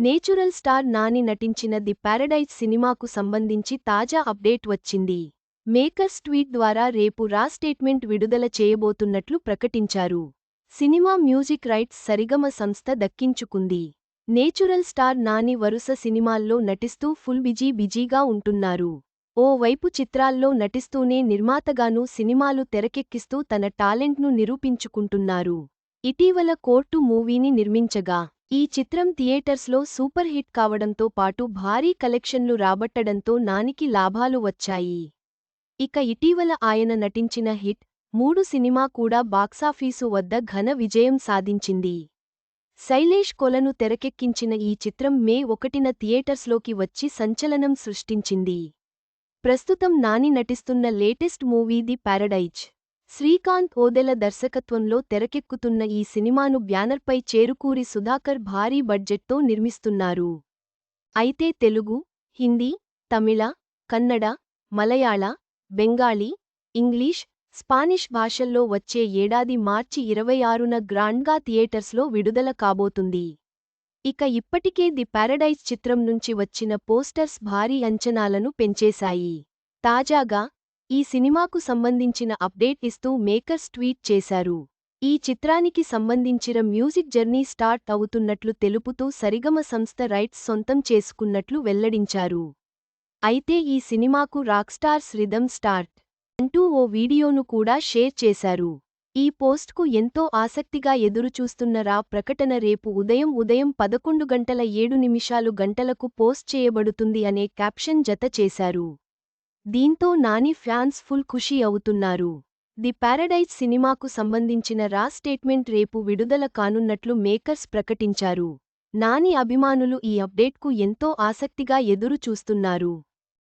Natural star Nani నటించిన the paradise సినిమాకు సంబంధించి తాజా అప్డేట్ వచ్చింది. మేకర్స్ ట్వీట్ ద్వారా రేపు రా స్టేట్మెంట్ విడుదల చేయబోతున్నట్లు ప్రకటించారు. సినిమా మ్యూజిక్ రైట్స్ సరిగమ సంస్థ దక్కించుకుంది. నేచురల్ స్టార్ నాని వరుస సినిమాల్లో నటిస్తూ ఫుల్ బిజీగా ఉంటున్నారు. ఓ వైపు చిత్రాల్లో నటిస్తూనే నిర్మాతగానూ సినిమాలు తెరకెక్కిస్తూ తన టాలెంట్ను నిరూపించుకుంటున్నారు. ఇటీవల కోర్టు మూవీని నిర్మించగా, ఈ చిత్రం థియేటర్స్లో సూపర్ హిట్ కావడంతో పాటు భారీ కలెక్షన్లు రాబట్టడంతో నానికి లాభాలు వచ్చాయి. ఇక ఇటీవల ఆయన నటించిన హిట్ 3 సినిమా కూడా బాక్సాఫీసు వద్ద ఘన విజయం సాధించింది. శైలేష్ కొలను తెరకెక్కించిన ఈ చిత్రం మే 1న థియేటర్స్లోకి వచ్చి సంచలనం సృష్టించింది. ప్రస్తుతం నాని నటిస్తున్న latest movie the paradise. Srikanth Odela దర్శకత్వంలో తెరకెక్కుతున్న ఈ సినిమాను బ్యానర్పై చేరుకూరి సుధాకర్ భారీ బడ్జెట్తో నిర్మిస్తున్నారు. అయితే తెలుగు, హిందీ, తమిళ, కన్నడ, మలయాళ, బెంగాలీ, ఇంగ్లీష్, స్పానిష్ భాషల్లో వచ్చే ఏడాది మార్చి 26న గ్రాండ్గా థియేటర్స్లో విడుదల కాబోతుంది. ఇక ఇప్పటికే ది పారడైజ్ చిత్రం నుంచి వచ్చిన పోస్టర్స్ భారీ అంచనాలను పెంచేశాయి. తాజాగా ఈ సినిమాకు సంబంధించిన అప్డేట్ ఇస్తూ మేకర్స్ ట్వీట్ చేశారు. ఈ చిత్రానికి సంబంధించిన మ్యూజిక్ జర్నీ స్టార్ట్ అవుతున్నట్లు తెలుపుతూ సరిగమ సంస్థ రైట్స్ సొంతం చేసుకున్నట్లు వెల్లడించారు. అయితే ఈ సినిమాకు రాక్స్టార్స్ రిథమ్ స్టార్ట్ అంటూ ఓ వీడియోను కూడా షేర్ చేశారు. ఈ పోస్ట్కు ఎంతో ఆసక్తిగా ఎదురుచూస్తున్న రా ప్రకటన రేపు ఉదయం 11:07 పోస్ట్ చేయబడుతుంది అనే క్యాప్షన్ జత చేశారు. దీంతో నాని ఫ్యాన్స్ ఫుల్ ఖుషీ అవుతున్నారు. ది పారడైజ్ సినిమాకు సంబంధించిన రా స్టేట్మెంట్ రేపు విడుదల కానున్నట్లు మేకర్స్ ప్రకటించారు. నాని అభిమానులు ఈ అప్డేట్కు ఎంతో ఆసక్తిగా ఎదురు చూస్తున్నారు.